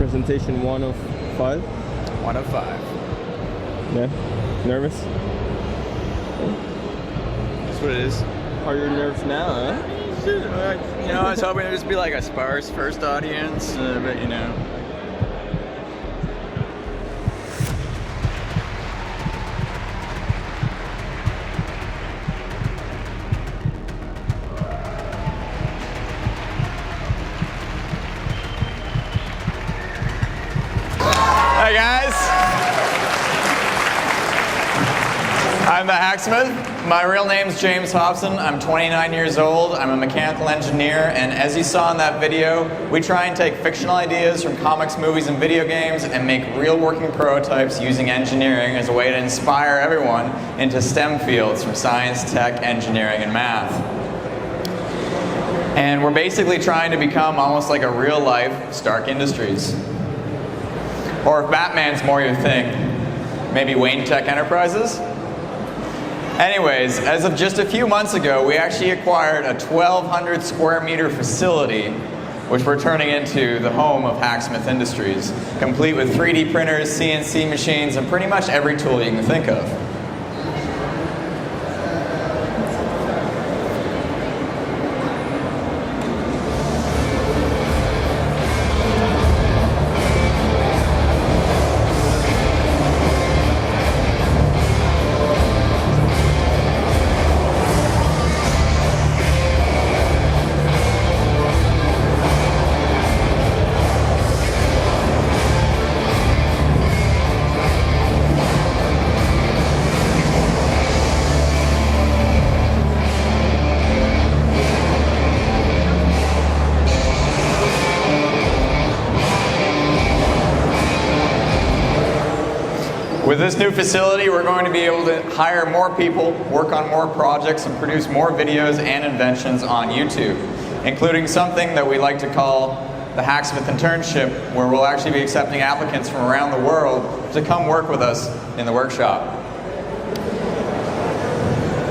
presentation 1 of 5? 1 of 5. Yeah? Nervous? That's what it is. Are you nervous now, huh? You know, I was hoping it'd just be like a sparse first audience, but you know. Hi guys, I'm the Hacksmith. My real name's James Hobson. I'm 29 years old. I'm a mechanical engineer, and as you saw in that video, we try and take fictional ideas from comics, movies, and video games and make real working prototypes using engineering as a way to inspire everyone into STEM fields from science, tech, engineering, and math. And we're basically trying to become almost like a real-life Stark Industries. Or if Batman's more your thing, maybe Wayne Tech Enterprises? Anyways, as of just a few months ago, we actually acquired a 1,200 square meter facility, which we're turning into the home of Hacksmith Industries, complete with 3D printers, CNC machines, and pretty much every tool you can think of. With this new facility, we're going to be able to hire more people, work on more projects, and produce more videos and inventions on YouTube, including something that we like to call the Hacksmith Internship, where we'll actually be accepting applicants from around the world to come work with us in the workshop.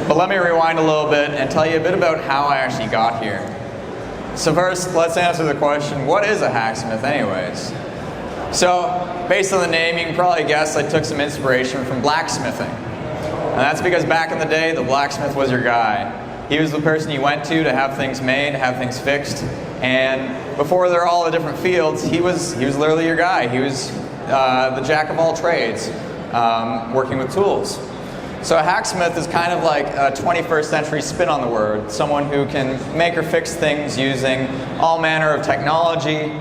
But let me rewind a little bit and tell you a bit about how I actually got here. So first, let's answer the question, what is a hacksmith anyways? So, based on the name, you can probably guess I took some inspiration from blacksmithing. And that's because back in the day, the blacksmith was your guy. He was the person you went to have things made, have things fixed. And before there were all the different fields, he was literally your guy. He was the jack of all trades, working with tools. So a hacksmith is kind of like a 21st century spin on the word, someone who can make or fix things using all manner of technology,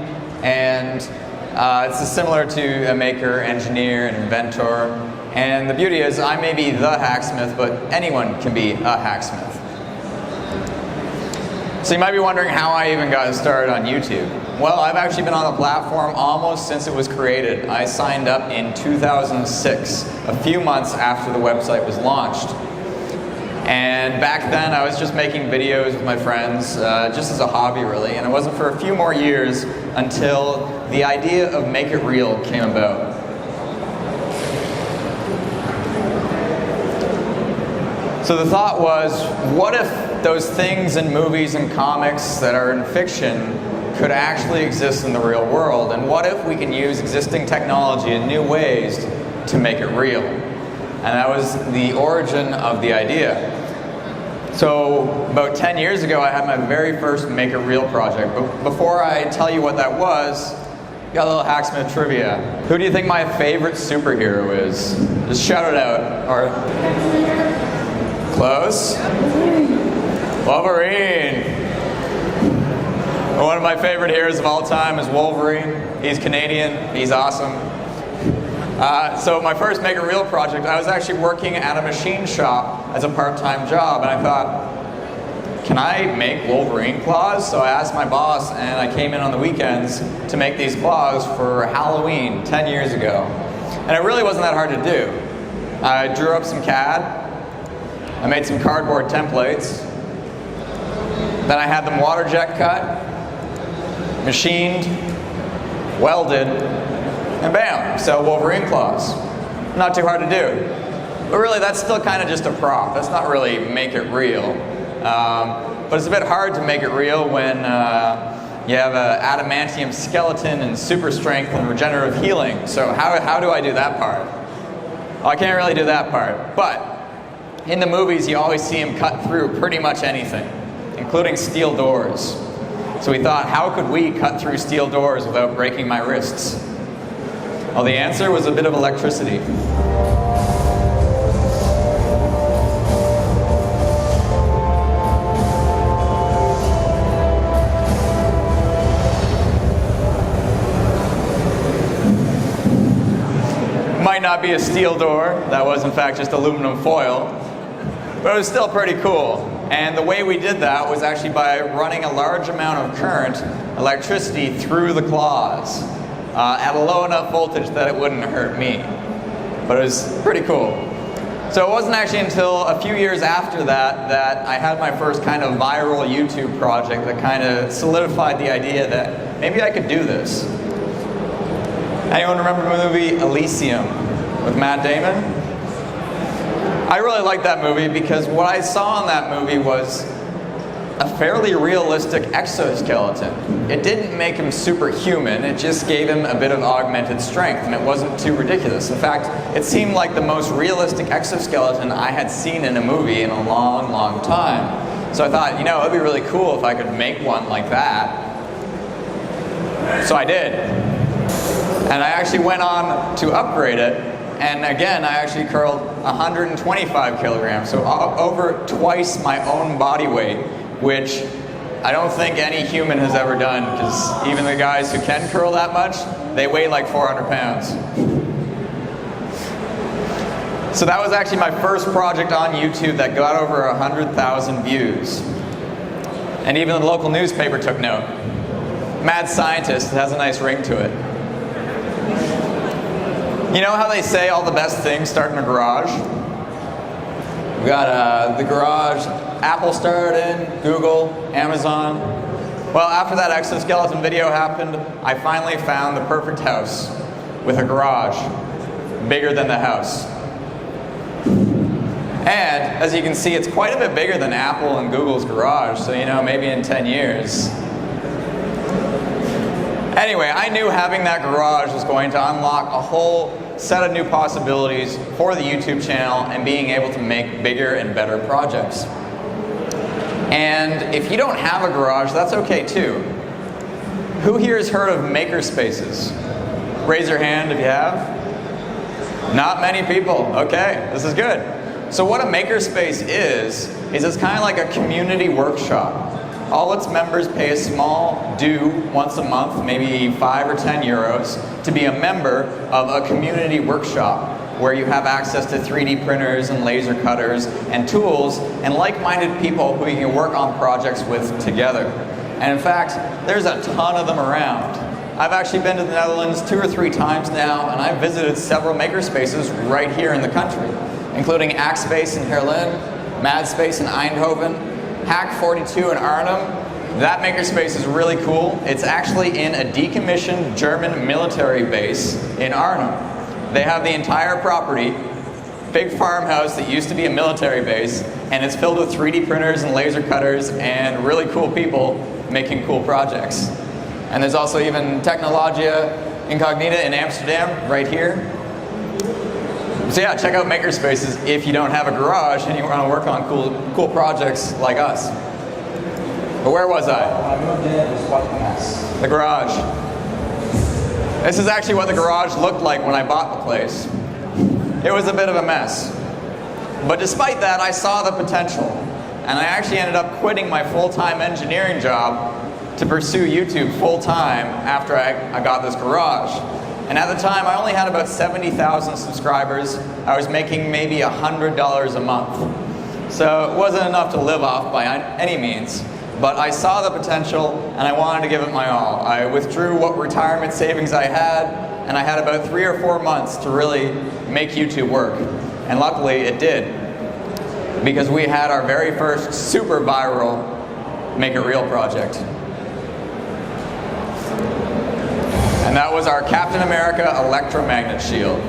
and it's similar to a maker, engineer, and inventor. And the beauty is I may be the hacksmith, but anyone can be a hacksmith. So you might be wondering how I even got started on YouTube. Well, I've actually been on the platform almost since it was created. I signed up in 2006, a few months after the website was launched. And back then I was just making videos with my friends, just as a hobby really, and it wasn't for a few more years until the idea of Make It Real came about. So the thought was, what if those things in movies and comics that are in fiction could actually exist in the real world? And what if we can use existing technology in new ways to make it real? And that was the origin of the idea. So about 10 years ago, I had my very first Make It Real project. But before I tell you what that was, got a little Hacksmith trivia. Who do you think my favorite superhero is? Just shout it out. Or close. Wolverine. One of my favorite heroes of all time is Wolverine. He's Canadian. He's awesome. So my first Make It Real project, I was actually working at a machine shop as a part-time job, and I thought, can I make Wolverine claws? So I asked my boss, and I came in on the weekends to make these claws for Halloween 10 years ago. And it really wasn't that hard to do. I drew up some CAD, I made some cardboard templates, then I had them water jet cut, machined, welded, and bam, so Wolverine claws. Not too hard to do. But really, that's still kind of just a prop. That's not really Make It Real. But it's a bit hard to make it real when You have an adamantium skeleton and super strength and regenerative healing. So how do I do that part? Well, I can't really do that part. But in the movies, you always see him cut through pretty much anything, including steel doors. So we thought, how could we cut through steel doors without breaking my wrists? Well, the answer was a bit of electricity. Might not be a steel door, that was in fact just aluminum foil, but it was still pretty cool. And the way we did that was actually by running a large amount of current, electricity, through the claws at a low enough voltage that it wouldn't hurt me. But it was pretty cool. So it wasn't actually until a few years after that that I had my first kind of viral YouTube project that kind of solidified the idea that maybe I could do this. Anyone remember the movie Elysium with Matt Damon? I really liked that movie because what I saw in that movie was a fairly realistic exoskeleton. It didn't make him superhuman, it just gave him a bit of augmented strength, and it wasn't too ridiculous. In fact, it seemed like the most realistic exoskeleton I had seen in a movie in a long, long time. So I thought, you know, it would be really cool if I could make one like that. So I did. And I actually went on to upgrade it, and again, I actually curled 125 kilograms, so over twice my own body weight, which I don't think any human has ever done, because even the guys who can curl that much, they weigh like 400 pounds. So that was actually my first project on YouTube that got over 100,000 views. And even the local newspaper took note. Mad Scientist has a nice ring to it. You know how they say all the best things start in a garage? We got the garage, Apple started in, Google, Amazon. Well, after that exoskeleton video happened, I finally found the perfect house with a garage bigger than the house. And as you can see, it's quite a bit bigger than Apple and Google's garage, so you know, maybe in 10 years. Anyway, I knew having that garage was going to unlock a whole set of new possibilities for the YouTube channel and being able to make bigger and better projects. And if you don't have a garage, that's okay too. Who here has heard of makerspaces? Raise your hand if you have. Not many people. Okay, this is good. So what a makerspace is it's kind of like a community workshop. All its members pay a small due once a month, maybe 5 or 10 euros, to be a member of a community workshop where you have access to 3D printers and laser cutters and tools and like-minded people who you can work on projects with together. And in fact, there's a ton of them around. I've actually been to the Netherlands 2 or 3 times now, and I've visited several makerspaces right here in the country, including Hackspace in Heerlen, Madspace in Eindhoven, Hack 42 in Arnhem. That makerspace is really cool. It's actually in a decommissioned German military base in Arnhem. They have the entire property, big farmhouse that used to be a military base, and it's filled with 3D printers and laser cutters and really cool people making cool projects. And there's also even Technologia Incognita in Amsterdam, right here. So yeah, check out makerspaces if you don't have a garage and you want to work on cool projects like us. But where was I? The garage. This is actually what the garage looked like when I bought the place. It was a bit of a mess. But despite that, I saw the potential. And I actually ended up quitting my full-time engineering job to pursue YouTube full-time after I got this garage. And at the time, I only had about 70,000 subscribers. I was making maybe $100 a month. So it wasn't enough to live off by any means. But I saw the potential, and I wanted to give it my all. I withdrew what retirement savings I had, and I had about 3 or 4 months to really make YouTube work. And luckily, it did. Because we had our very first super viral Make It Real project. And that was our Captain America electromagnet shield.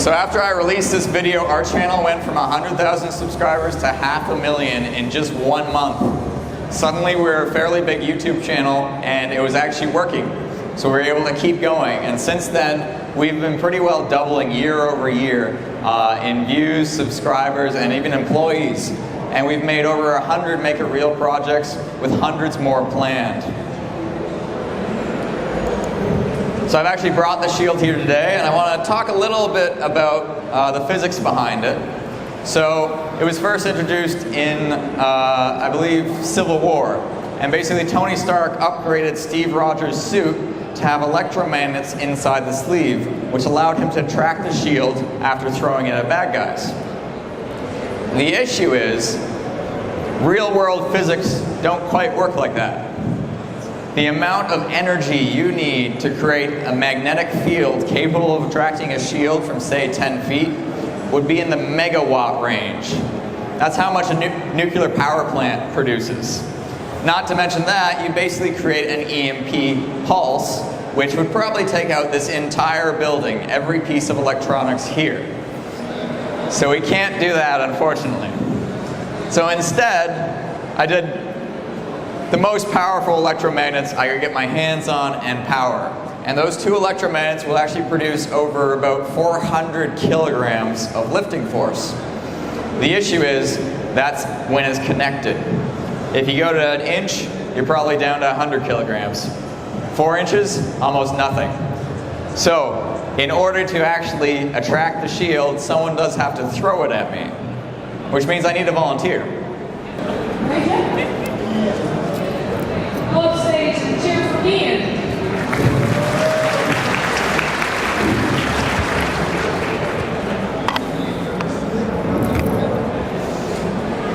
So after I released this video, our channel went from 100,000 subscribers to 500,000 in just 1 month. Suddenly we were a fairly big YouTube channel and it was actually working. So we were able to keep going, and since then we've been pretty well doubling year over year in views, subscribers, and even employees. And we've made over 100 Make It Real projects with hundreds more planned. So I've actually brought the shield here today, and I want to talk a little bit about the physics behind it. So it was first introduced in, I believe, Civil War. And basically Tony Stark upgraded Steve Rogers' suit to have electromagnets inside the sleeve, which allowed him to track the shield after throwing it at bad guys. The issue is, real-world physics don't quite work like that. The amount of energy you need to create a magnetic field capable of attracting a shield from, say, 10 feet would be in the megawatt range. That's how much a nuclear power plant produces. Not to mention that, you basically create an EMP pulse, which would probably take out this entire building, every piece of electronics here. So we can't do that, unfortunately. So instead, I did the most powerful electromagnets I could get my hands on and power. And those two electromagnets will actually produce over about 400 kilograms of lifting force. The issue is, that's when it's connected. If you go to an inch, you're probably down to 100 kilograms. 4 inches, almost nothing. So, in order to actually attract the shield, someone does have to throw it at me, which means I need a volunteer. Up stage, cheer for Ian.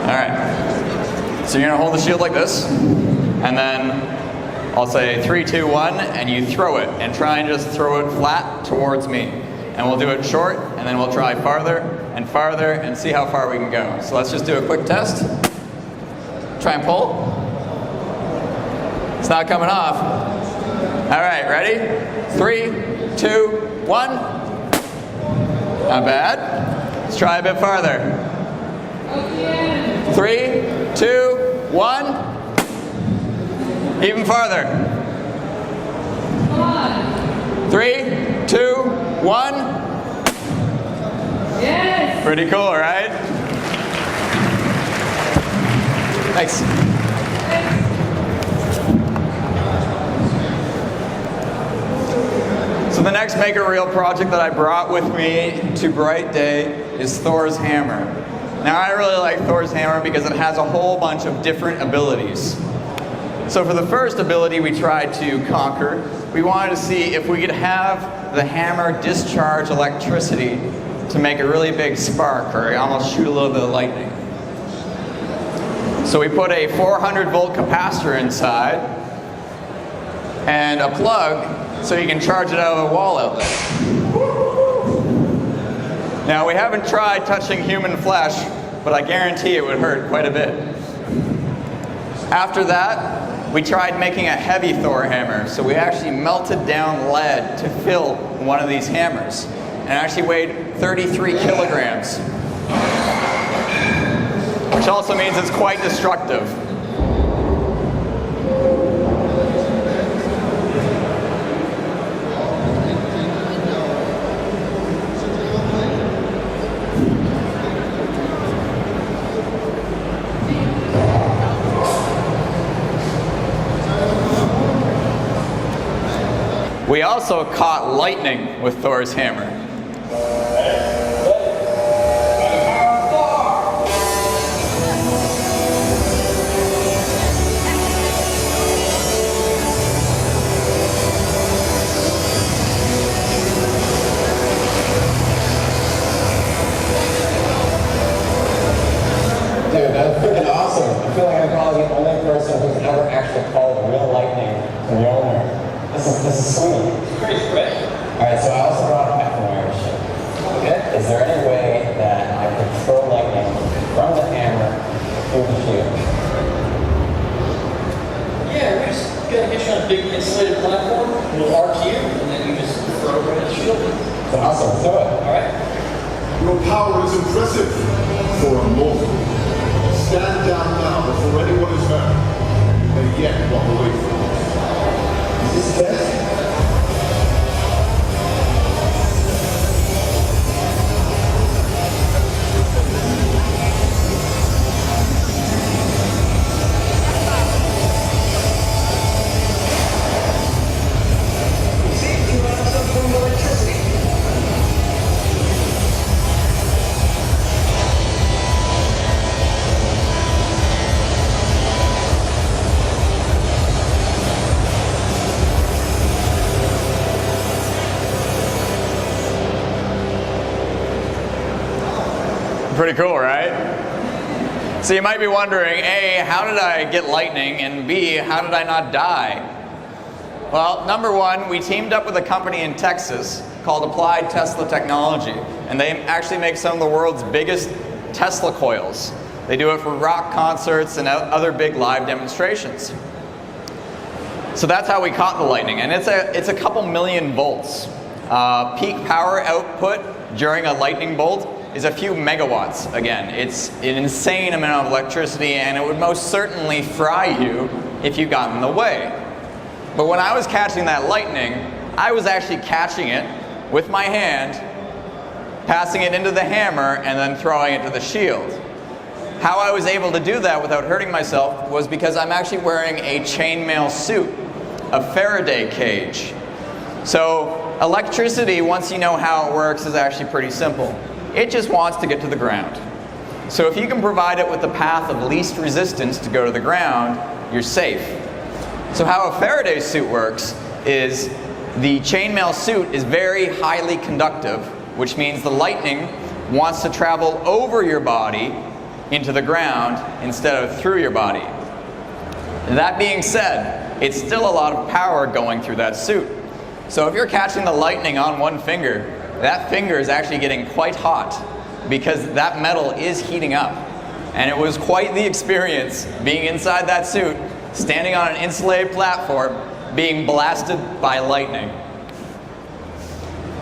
Alright, so you're going to hold the shield like this, and then I'll say 3, 2, 1, and you throw it, and try and just throw it flat towards me. And we'll do it short, and then we'll try farther, and see how far we can go. So let's just do a quick test. Try and pull. It's not coming off. Alright, ready? 3, 2, 1. Not bad. Let's try a bit farther. 3, 2, 1. Even farther. 3, 2, 1. Yes. Pretty cool, right? Thanks. So the next Make It Real project that I brought with me to Brightday is Thor's hammer. Now I really like Thor's hammer because it has a whole bunch of different abilities. So for the first ability we tried to conquer, we wanted to see if we could have the hammer discharge electricity to make a really big spark, or almost shoot a little bit of lightning. So we put a 400 volt capacitor inside and a plug so you can charge it out of the wall outlet. Now we haven't tried touching human flesh, but I guarantee it would hurt quite a bit. After that, we tried making a heavy Thor hammer, so we actually melted down lead to fill one of these hammers, and it actually weighed 33 kilograms, which also means it's quite destructive. We also caught lightning with Thor's hammer. Dude, that's freaking awesome. I feel like I'm probably the only person who's ever actually called real lightning to the owner. This is sweet. Pretty quick. Alright, so I also brought a McNamara machine. Okay. Is there any way that I could throw lightning from the hammer through the shield? Yeah, we're just gonna get you on a big insulated platform, we'll arc you, and then you just throw it right at the shield. Awesome, let's do it. Alright? Your power is impressive for a mortal. Stand down now before anyone is hurt. You may yet walk away from it. Is this death? Pretty cool, right? So you might be wondering, A, how did I get lightning? And B, how did I not die? Well, number one, we teamed up with a company in Texas called Applied Tesla Technology, and they actually make some of the world's biggest Tesla coils. They do it for rock concerts and other big live demonstrations. So that's how we caught the lightning, and it's a couple million volts. Peak power output during a lightning bolt is a few megawatts. Again, it's an insane amount of electricity, and it would most certainly fry you if you got in the way. But when I was catching that lightning, I was actually catching it with my hand, passing it into the hammer, and then throwing it to the shield. How I was able to do that without hurting myself was because I'm actually wearing a chainmail suit, a Faraday cage. So electricity, once you know how it works, is actually pretty simple. It just wants to get to the ground. So if you can provide it with the path of least resistance to go to the ground, you're safe. So how a Faraday suit works is the chainmail suit is very highly conductive, which means the lightning wants to travel over your body into the ground instead of through your body. That being said, it's still a lot of power going through that suit. So if you're catching the lightning on one finger, that finger is actually getting quite hot because that metal is heating up. And it was quite the experience being inside that suit, standing on an insulated platform, being blasted by lightning.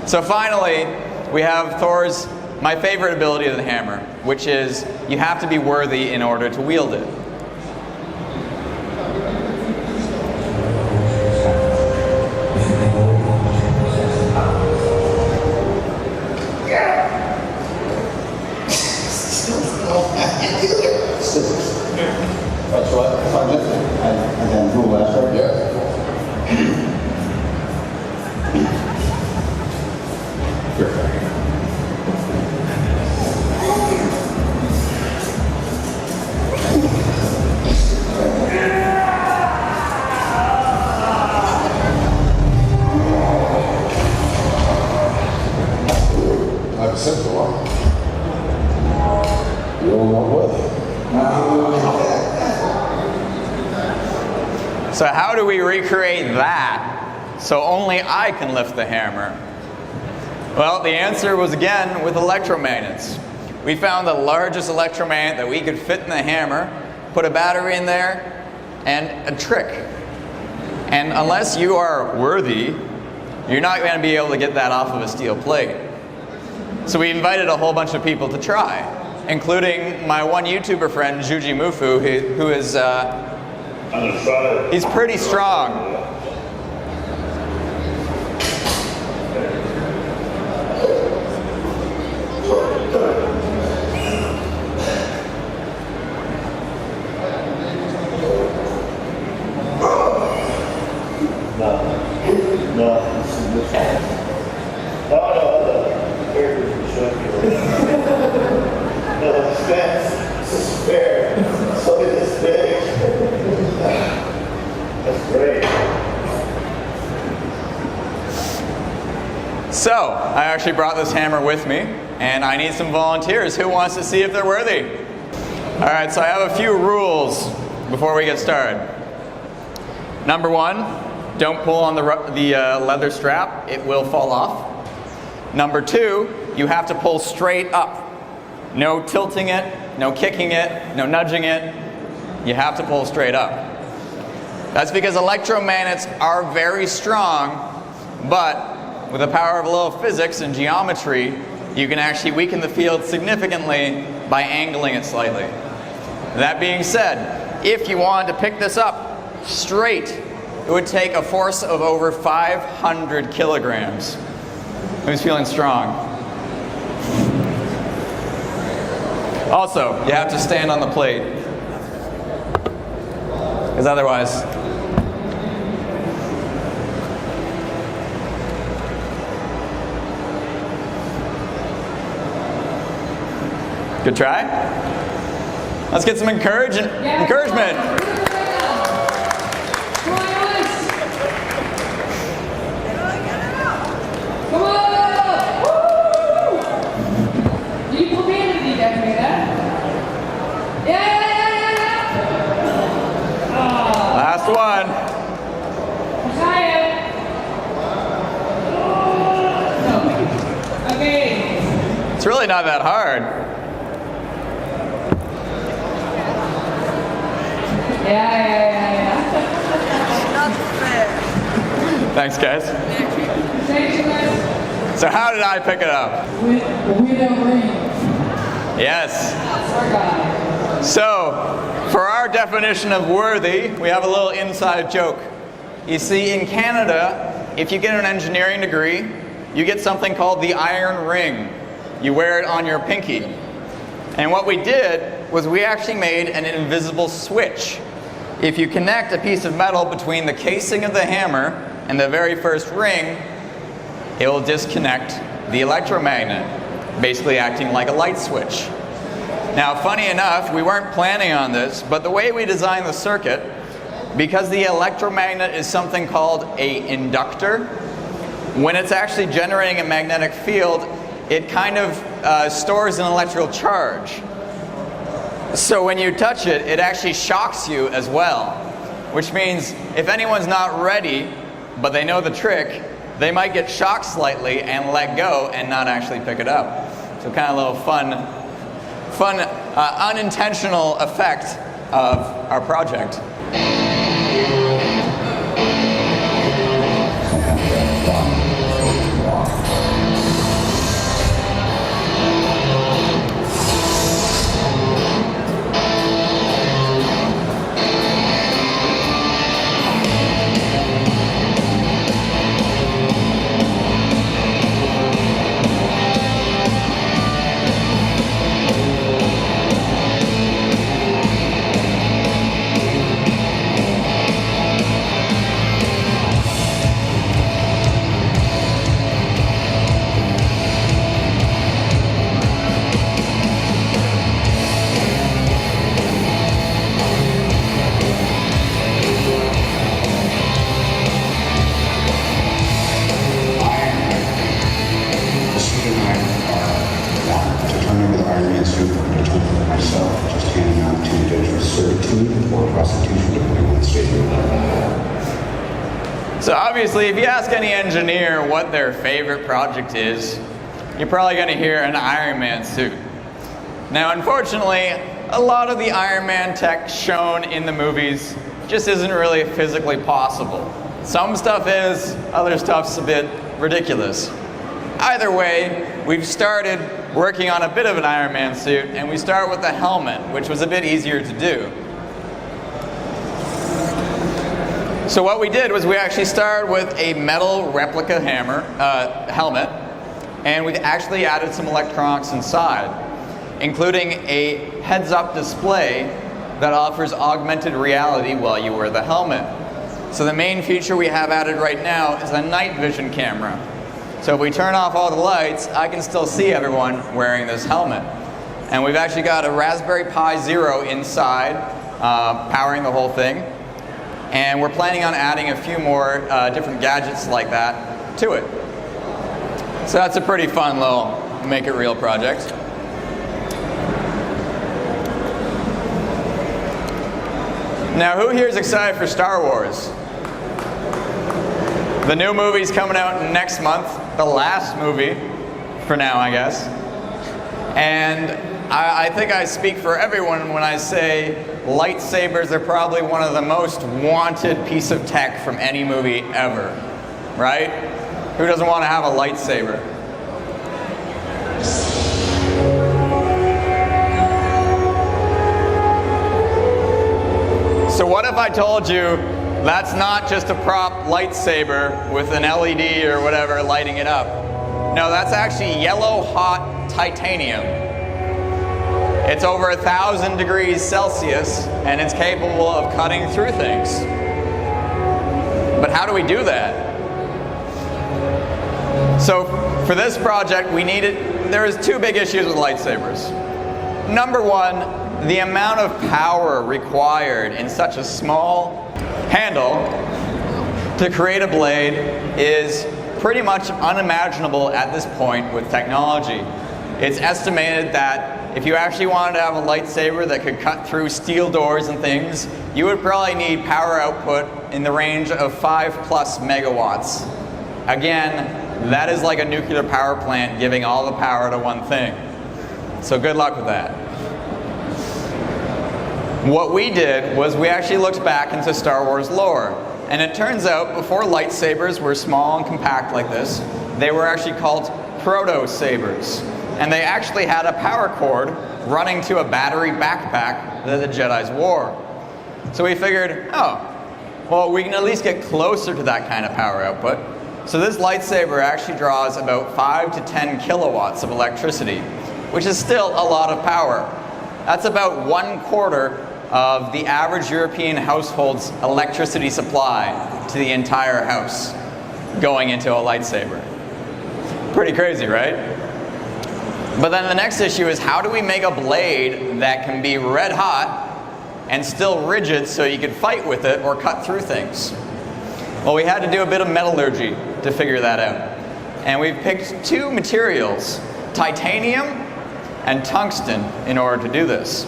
So finally, we have Thor's, my favorite ability of the hammer, which is you have to be worthy in order to wield it. That's what I lifted. I can do last time. Yeah. I've sent the one. You're not worthy. So how do we recreate that so only I can lift the hammer? Well, the answer was again with electromagnets. We found the largest electromagnet that we could fit in the hammer, put a battery in there, and a trick. And unless you are worthy, you're not going to be able to get that off of a steel plate. So we invited a whole bunch of people to try, including my one YouTuber friend, Juji Mufu, who is, he's pretty strong. So, I actually brought this hammer with me, and I need some volunteers. Who wants to see if they're worthy? Alright, so I have a few rules before we get started. Number one, don't pull on the leather strap. It will fall off. Number two, you have to pull straight up. No tilting it, no kicking it, no nudging it. You have to pull straight up. That's because electromagnets are very strong, but with the power of a little physics and geometry, you can actually weaken the field significantly by angling it slightly. That being said, if you wanted to pick this up straight, it would take a force of over 500 kilograms. Who's feeling strong? Also, you have to stand on the plate, because otherwise, good try. Let's get some encouragement. Come on! Woo! You put me in the deep end, yeah. Last one. Try it. Okay. It's really not that hard. Yeah. Not fair. Thanks, guys. Thank you, guys. So how did I pick it up? With a ring. Yes. Our guy. So, for our definition of worthy, we have a little inside joke. You see, in Canada, if you get an engineering degree, you get something called the iron ring. You wear it on your pinky. And what we did was we actually made an invisible switch. If you connect a piece of metal between the casing of the hammer and the very first ring, it will disconnect the electromagnet, basically acting like a light switch. Now, funny enough, we weren't planning on this, but the way we designed the circuit, because the electromagnet is something called an inductor, when it's actually generating a magnetic field, it kind of stores an electrical charge. So when you touch it, it actually shocks you as well, which means if anyone's not ready, but they know the trick, they might get shocked slightly and let go and not actually pick it up. So kind of a little fun, unintentional effect of our project. So obviously, if you ask any engineer what their favorite project is, you're probably going to hear an Iron Man suit. Now, unfortunately, a lot of the Iron Man tech shown in the movies just isn't really physically possible. Some stuff is, other stuff's a bit ridiculous. Either way, we've started working on a bit of an Iron Man suit, and we start with the helmet, which was a bit easier to do. So what we did was we actually started with a metal replica helmet, and we actually added some electronics inside, including a heads-up display that offers augmented reality while you wear the helmet. So the main feature we have added right now is a night vision camera. So if we turn off all the lights, I can still see everyone wearing this helmet. And we've actually got a Raspberry Pi Zero inside, powering the whole thing. And we're planning on adding a few more different gadgets like that to it. So that's a pretty fun little make it real project. Now, who here is excited for Star Wars? The new movie's coming out next month, the last movie, for now, I guess. And I think I speak for everyone when I say lightsabers are probably one of the most wanted piece of tech from any movie ever, right? Who doesn't want to have a lightsaber? So what if I told you that's not just a prop lightsaber with an LED or whatever lighting it up? No, that's actually yellow hot titanium. It's over 1,000 degrees Celsius and it's capable of cutting through things. But how do we do that? So for this project there was two big issues with lightsabers. Number one, the amount of power required in such a small handle to create a blade is pretty much unimaginable at this point with technology. It's estimated that if you actually wanted to have a lightsaber that could cut through steel doors and things, you would probably need power output in the range of 5+ megawatts. Again, that is like a nuclear power plant giving all the power to one thing. So good luck with that. What we did was we actually looked back into Star Wars lore. And it turns out before lightsabers were small and compact like this, they were actually called proto-sabers. And they actually had a power cord running to a battery backpack that the Jedis wore. So we figured, oh, well, we can at least get closer to that kind of power output. So this lightsaber actually draws about 5 to 10 kilowatts of electricity, which is still a lot of power. That's about 1/4 of the average European household's electricity supply to the entire house going into a lightsaber. Pretty crazy, right? But then the next issue is, how do we make a blade that can be red hot and still rigid so you could fight with it or cut through things? Well, we had to do a bit of metallurgy to figure that out. And we've picked two materials, titanium and tungsten, in order to do this.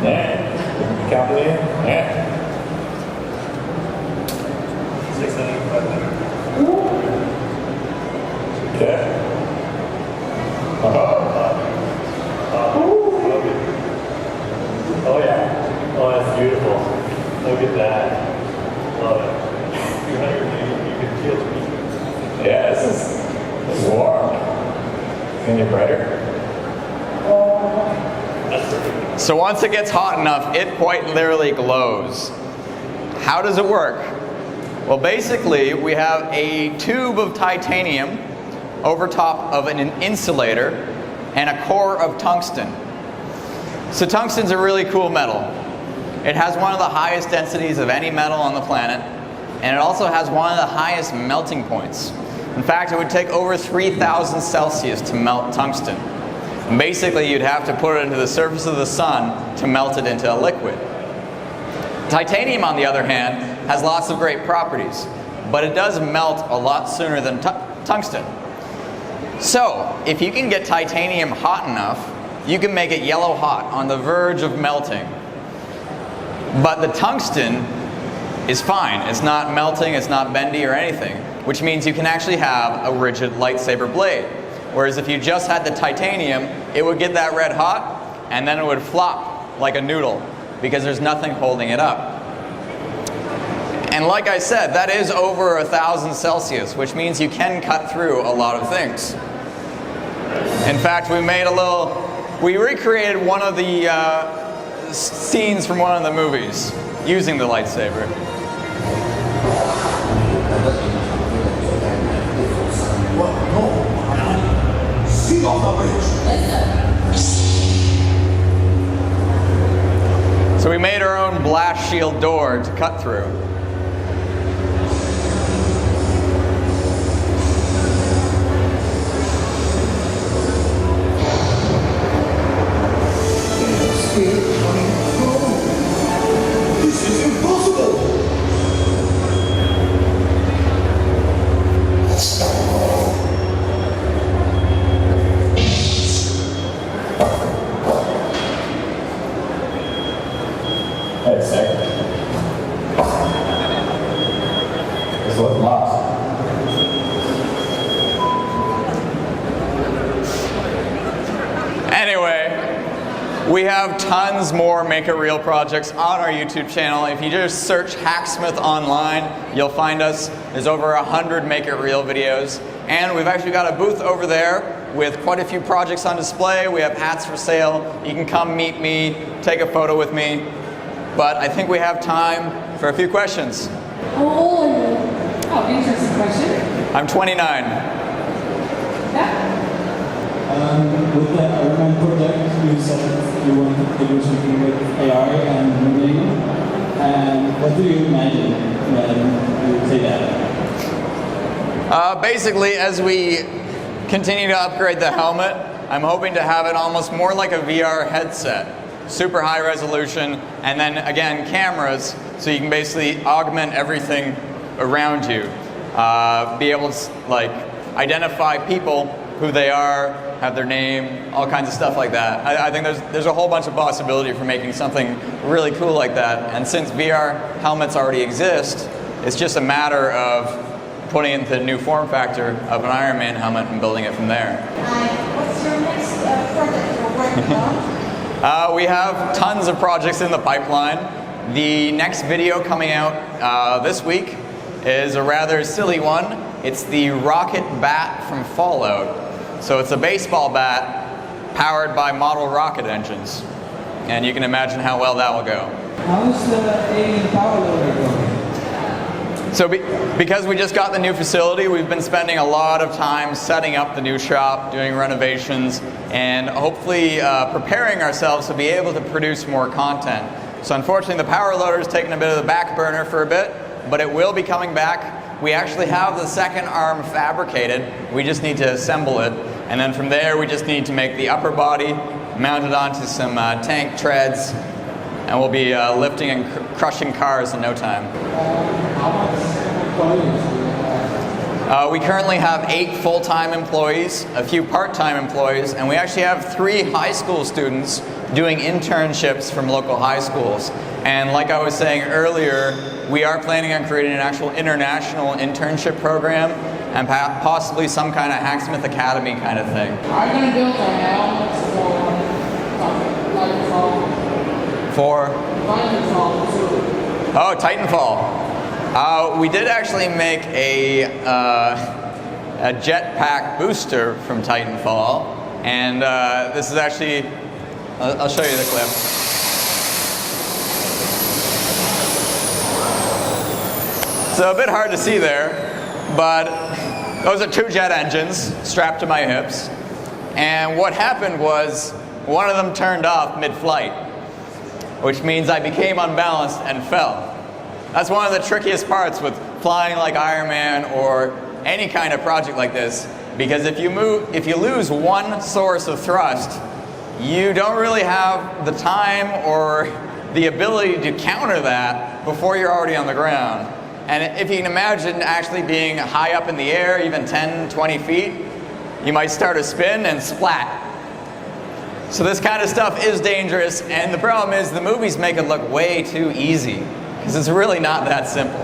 Yeah. Calculating? Yeah. 695. Okay. Oh yeah. Oh, that's beautiful. Look at that. Love it. You can feel it. Yeah, this is warm. Can you brighter? That's perfect. So once it gets hot enough, it quite literally glows. How does it work? Well, basically, we have a tube of titanium over top of an insulator and a core of tungsten. So tungsten's a really cool metal. It has one of the highest densities of any metal on the planet, and it also has one of the highest melting points. In fact, it would take over 3,000 Celsius to melt tungsten. And basically, you'd have to put it into the surface of the sun to melt it into a liquid. Titanium, on the other hand, has lots of great properties, but it does melt a lot sooner than tungsten. So, if you can get titanium hot enough, you can make it yellow hot on the verge of melting. But the tungsten is fine. It's not melting, it's not bendy or anything, which means you can actually have a rigid lightsaber blade. Whereas if you just had the titanium, it would get that red hot, and then it would flop like a noodle, because there's nothing holding it up. And like I said, that is over 1,000 Celsius, which means you can cut through a lot of things. In fact, we recreated one of the scenes from one of the movies using the lightsaber. So we made our own blast shield door to cut through. This is impossible! Hey, second. This looks lost. Anyway, we have tons more Make It Real projects on our YouTube channel. If you just search Hacksmith online, you'll find us. There's over 100 Make It Real videos. And we've actually got a booth over there with quite a few projects on display. We have hats for sale. You can come meet me, take a photo with me. But I think we have time for a few questions. How old are you? Oh, interesting question. I'm 29. Yeah. With the Ironman project, you said you wanted to do something with AR and moving. And what do you imagine when you say that? Basically, as we continue to upgrade the helmet, I'm hoping to have it almost more like a VR headset. Super high resolution, and then again, cameras, so you can basically augment everything around you. Be able to like identify people, who they are, have their name, all kinds of stuff like that. I think there's a whole bunch of possibility for making something really cool like that. And since VR helmets already exist, it's just a matter of putting it into the new form factor of an Iron Man helmet and building it from there. What's your next project you're working on? We have tons of projects in the pipeline. The next video coming out this week is a rather silly one. It's the rocket bat from Fallout. So it's a baseball bat powered by model rocket engines. And you can imagine how well that will go. How's the alien power loader going? So because we just got the new facility, we've been spending a lot of time setting up the new shop, doing renovations, and hopefully preparing ourselves to be able to produce more content. So unfortunately the power loader has taken a bit of the back burner for a bit, but it will be coming back. We actually have the second arm fabricated. We just need to assemble it. And then from there, we just need to make the upper body, mount it onto some tank treads, and we'll be lifting and crushing cars in no time. How much employees do you have? We currently have 8 full-time employees, a few part-time employees, and we actually have 3 high school students doing internships from local high schools. And like I was saying earlier, we are planning on creating an actual international internship program and possibly some kind of Hacksmith Academy kind of thing. Are you going to build a helmet for For? Titanfall? Oh, Titanfall. We did actually make a jetpack booster from Titanfall, and this is actually, I'll show you the clip. So a bit hard to see there, but those are 2 jet engines strapped to my hips, and what happened was one of them turned off mid-flight, which means I became unbalanced and fell. That's one of the trickiest parts with flying like Iron Man or any kind of project like this, because if you lose one source of thrust, you don't really have the time or the ability to counter that before you're already on the ground. And if you can imagine actually being high up in the air, even 10, 20 feet, you might start a spin and splat. So this kind of stuff is dangerous, and the problem is the movies make it look way too easy, because it's really not that simple.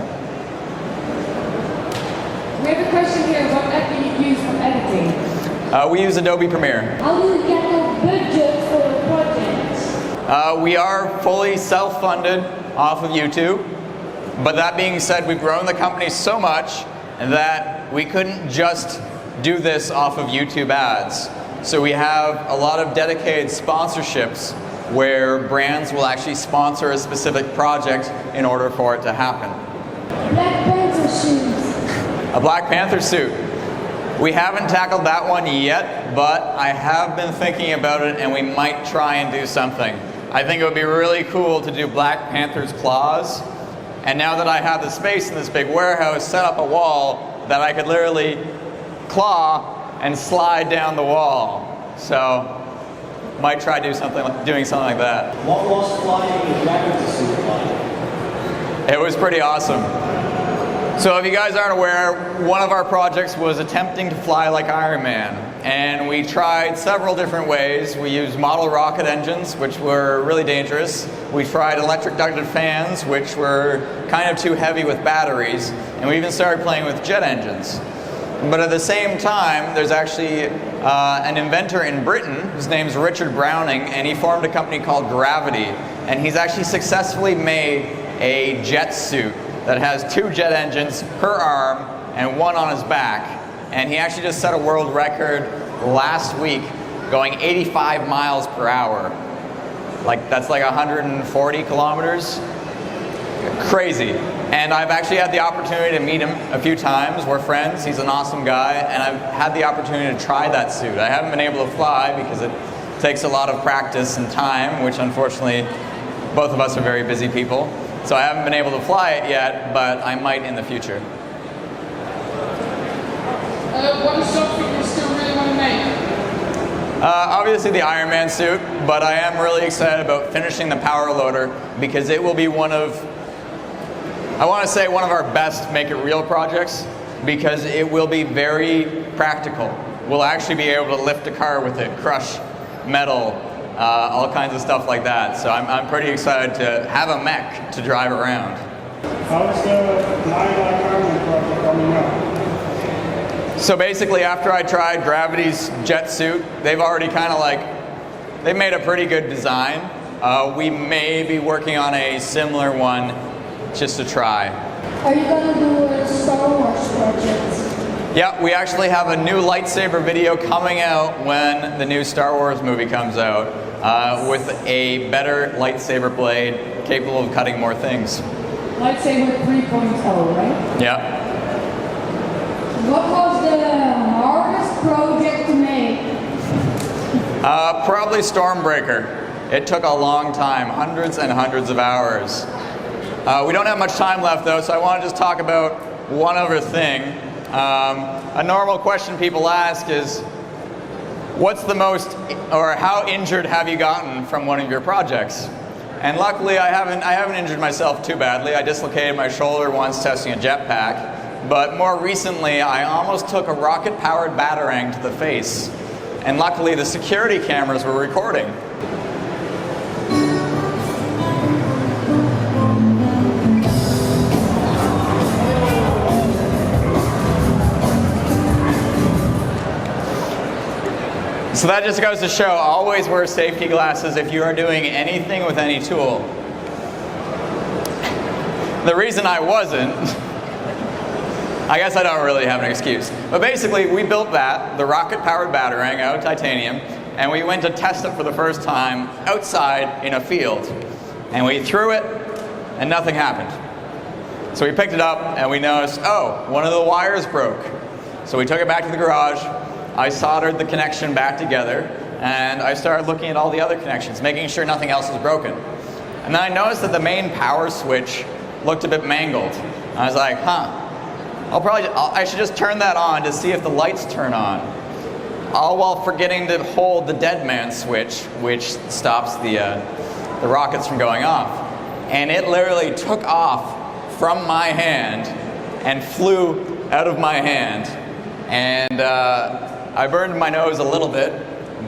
We have a question here. What app do you use for editing? We use Adobe Premiere. How do you get the budget for the project? We are fully self-funded off of YouTube, but that being said, we've grown the company so much that we couldn't just do this off of YouTube ads. So we have a lot of dedicated sponsorships where brands will actually sponsor a specific project in order for it to happen. Black Panther shoes. A Black Panther suit. We haven't tackled that one yet, but I have been thinking about it, and we might try and do something. I think it would be really cool to do Black Panther's claws. And now that I have the space in this big warehouse, set up a wall that I could literally claw and slide down the wall. So, might try doing something like that. What was flying the Dragon suit like? It was pretty awesome. So if you guys aren't aware, one of our projects was attempting to fly like Iron Man. And we tried several different ways. We used model rocket engines, which were really dangerous. We tried electric ducted fans, which were kind of too heavy with batteries. And we even started playing with jet engines. But at the same time, there's actually an inventor in Britain, his name's Richard Browning, and he formed a company called Gravity. And he's actually successfully made a jet suit that has 2 jet engines per arm and 1 on his back. And he actually just set a world record last week going 85 miles per hour. Like, that's like 140 kilometers. Crazy. And I've actually had the opportunity to meet him a few times. We're friends. He's an awesome guy. And I've had the opportunity to try that suit. I haven't been able to fly because it takes a lot of practice and time, which unfortunately both of us are very busy people. So I haven't been able to fly it yet, but I might in the future. What is something you still really want to make? Obviously the Iron Man suit, but I am really excited about finishing the power loader because it will be one of, I want to say one of our best Make It Real projects because it will be very practical. We'll actually be able to lift a car with it, crush metal, all kinds of stuff like that. So I'm pretty excited to have a mech to drive around. How's the Carbon project coming up? So basically, after I tried Gravity's jet suit, they've already kind of like, they've made a pretty good design. We may be working on a similar one just to try. Are you going to do a Star Wars project? Yeah, we actually have a new lightsaber video coming out when the new Star Wars movie comes out with a better lightsaber blade capable of cutting more things. Lightsaber 3.0, right? Yeah. What was the hardest project to make? Probably Stormbreaker. It took a long time, hundreds and hundreds of hours. We don't have much time left though, so I want to just talk about one other thing. A normal question people ask is, what's the most, or how injured have you gotten from one of your projects? And luckily I haven't injured myself too badly. I dislocated my shoulder once testing a jetpack. But more recently, I almost took a rocket-powered batarang to the face. And luckily, the security cameras were recording. So that just goes to show, always wear safety glasses if you are doing anything with any tool. The reason I wasn't, I guess I don't really have an excuse. But basically, we built that, the rocket-powered batarang out of titanium, and we went to test it for the first time outside in a field. And we threw it, and nothing happened. So we picked it up, and we noticed, oh, one of the wires broke. So we took it back to the garage, I soldered the connection back together, and I started looking at all the other connections, making sure nothing else was broken. And then I noticed that the main power switch looked a bit mangled. I was like, huh. I should just turn that on to see if the lights turn on. All while forgetting to hold the dead man switch, which stops the rockets from going off. And it literally took off from my hand and flew out of my hand. And I burned my nose a little bit,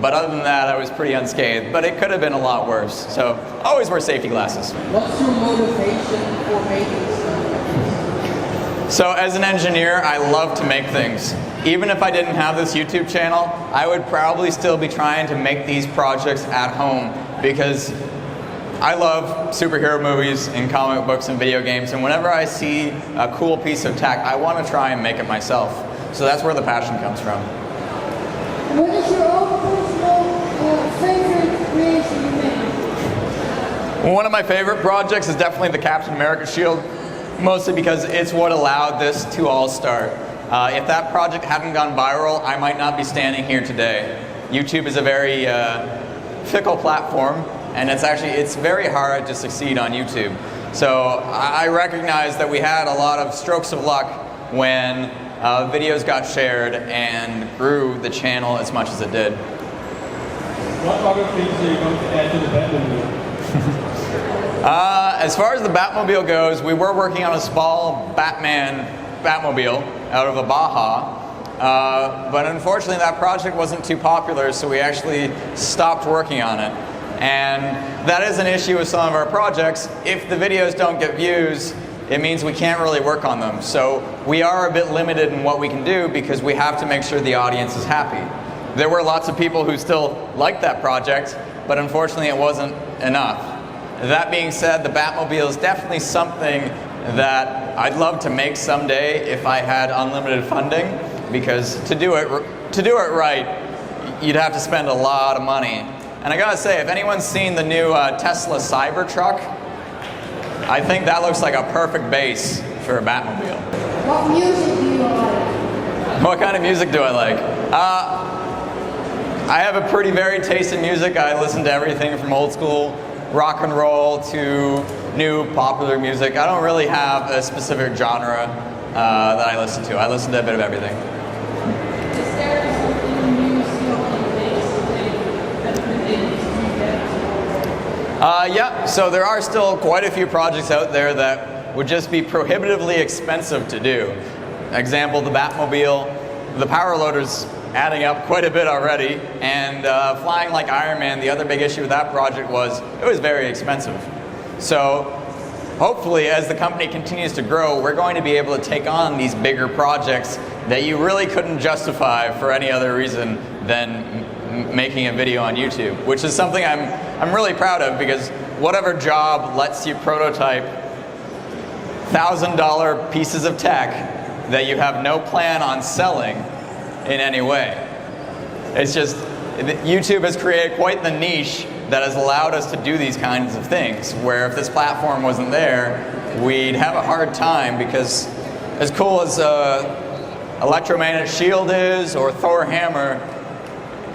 but other than that, I was pretty unscathed. But it could have been a lot worse. So always wear safety glasses. What's your motivation for making stuff? So as an engineer, I love to make things. Even if I didn't have this YouTube channel, I would probably still be trying to make these projects at home because I love superhero movies and comic books and video games, and whenever I see a cool piece of tech, I want to try and make it myself. So that's where the passion comes from. What is your own personal favorite creation you made? Well, one of my favorite projects is definitely the Captain America shield. Mostly because it's what allowed this to all start. If that project hadn't gone viral, I might not be standing here today. YouTube is a very fickle platform, and it's very hard to succeed on YouTube. So I recognize that we had a lot of strokes of luck when videos got shared and grew the channel as much as it did. What other things are you going to add to the Batmobile? As far as the Batmobile goes, we were working on a small Batmobile out of a Baja, but unfortunately that project wasn't too popular, so we actually stopped working on it. And that is an issue with some of our projects. If the videos don't get views, it means we can't really work on them. So we are a bit limited in what we can do because we have to make sure the audience is happy. There were lots of people who still liked that project, but unfortunately it wasn't enough. That being said, the Batmobile is definitely something that I'd love to make someday if I had unlimited funding, because to do it right, you'd have to spend a lot of money. And I gotta say, if anyone's seen the new Tesla Cybertruck, I think that looks like a perfect base for a Batmobile. What music do you like? What kind of music do I like? I have a pretty varied taste in music. I listen to everything from old school rock and roll to new popular music. I don't really have a specific genre that I listen to. I listen to a bit of everything. Is there something new still in place that Yeah, so there are still quite a few projects out there that would just be prohibitively expensive to do. Example, the Batmobile, the power loader's adding up quite a bit already, and flying like Iron Man, the other big issue with that project was it was very expensive. So hopefully as the company continues to grow, we're going to be able to take on these bigger projects that you really couldn't justify for any other reason than making a video on YouTube, which is something I'm really proud of, because whatever job lets you prototype $1,000 pieces of tech that you have no plan on selling in any way. It's just, YouTube has created quite the niche that has allowed us to do these kinds of things, where if this platform wasn't there, we'd have a hard time, because as cool as Electromagnet Shield is, or Thor Hammer,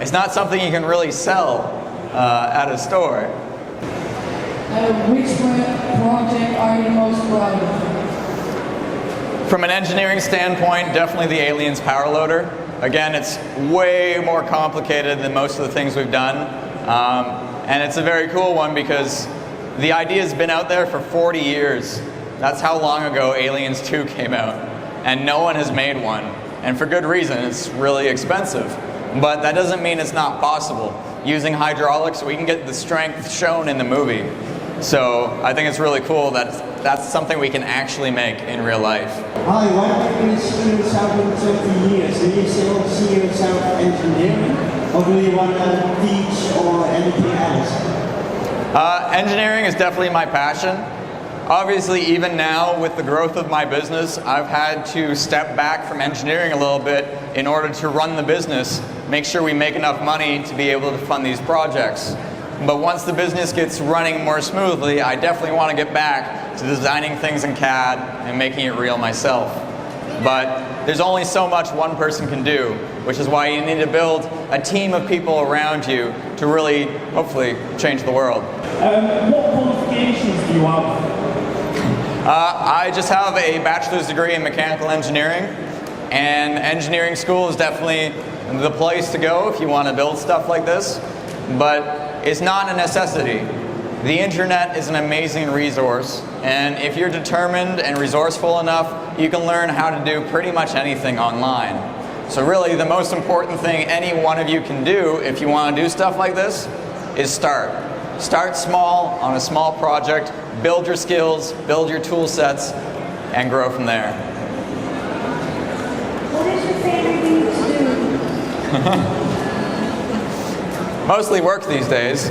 it's not something you can really sell at a store. Which project are you most proud of? From an engineering standpoint, definitely the Aliens power loader. Again, it's way more complicated than most of the things we've done. And it's a very cool one because the idea's been out there for 40 years. That's how long ago Aliens 2 came out. And no one has made one. And for good reason, it's really expensive. But that doesn't mean it's not possible. Using hydraulics, we can get the strength shown in the movie. So I think it's really cool that that's something we can actually make in real life. Hi, why have you been yourself in 20 years? Do you still see yourself engineering? Or do you want to teach or anything else? Engineering is definitely my passion. Obviously, even now, with the growth of my business, I've had to step back from engineering a little bit in order to run the business, make sure we make enough money to be able to fund these projects. But once the business gets running more smoothly, I definitely want to get back to designing things in CAD and making it real myself. But there's only so much one person can do, which is why you need to build a team of people around you to really, hopefully, change the world. What qualifications do you have? I just have a bachelor's degree in mechanical engineering, and engineering school is definitely the place to go if you want to build stuff like this, but it's not a necessity. The internet is an amazing resource, and if you're determined and resourceful enough, you can learn how to do pretty much anything online. So really, the most important thing any one of you can do if you want to do stuff like this is start. Start small on a small project, build your skills, build your tool sets, and grow from there. What is your favorite thing to do? Mostly work these days.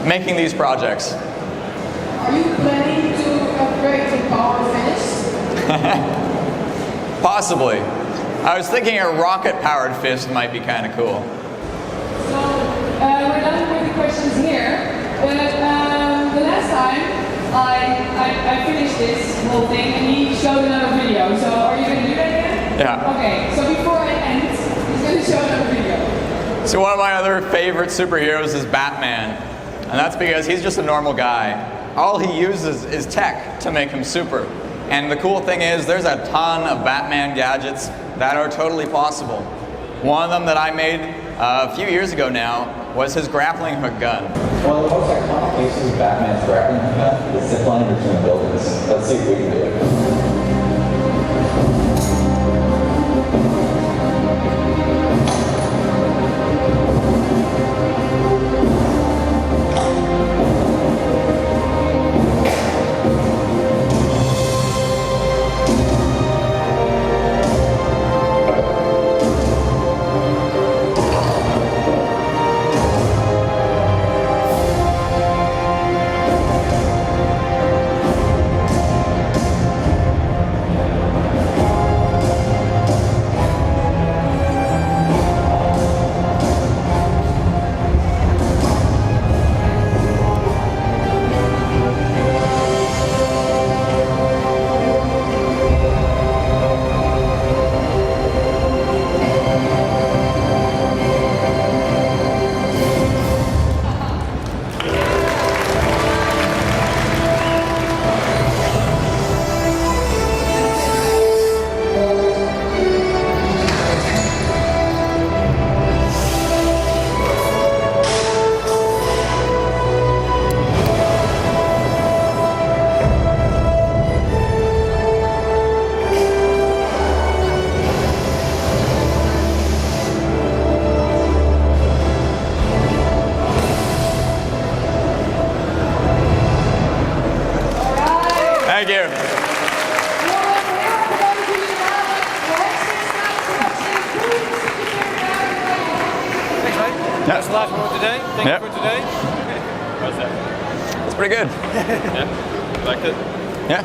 Making these projects. Are you planning to upgrade to power fist? Possibly. I was thinking a rocket-powered fist might be kind of cool. So, we're done with the questions here. But the last time I finished this whole thing and he showed another video. So are you going to do that again? Yeah. Okay, so before I end, he's going to show another video. So one of my other favorite superheroes is Batman. And that's because he's just a normal guy. All he uses is tech to make him super. And the cool thing is there's a ton of Batman gadgets that are totally possible. One of them that I made a few years ago now was his grappling hook gun. One of the most iconic uses of Batman's grappling hook gun is ziplining between buildings. Let's see if we can do it. Yeah. That's the last one for today. Thank Yep. you for today. How's that? That's pretty good. Yeah. You liked it? Yeah.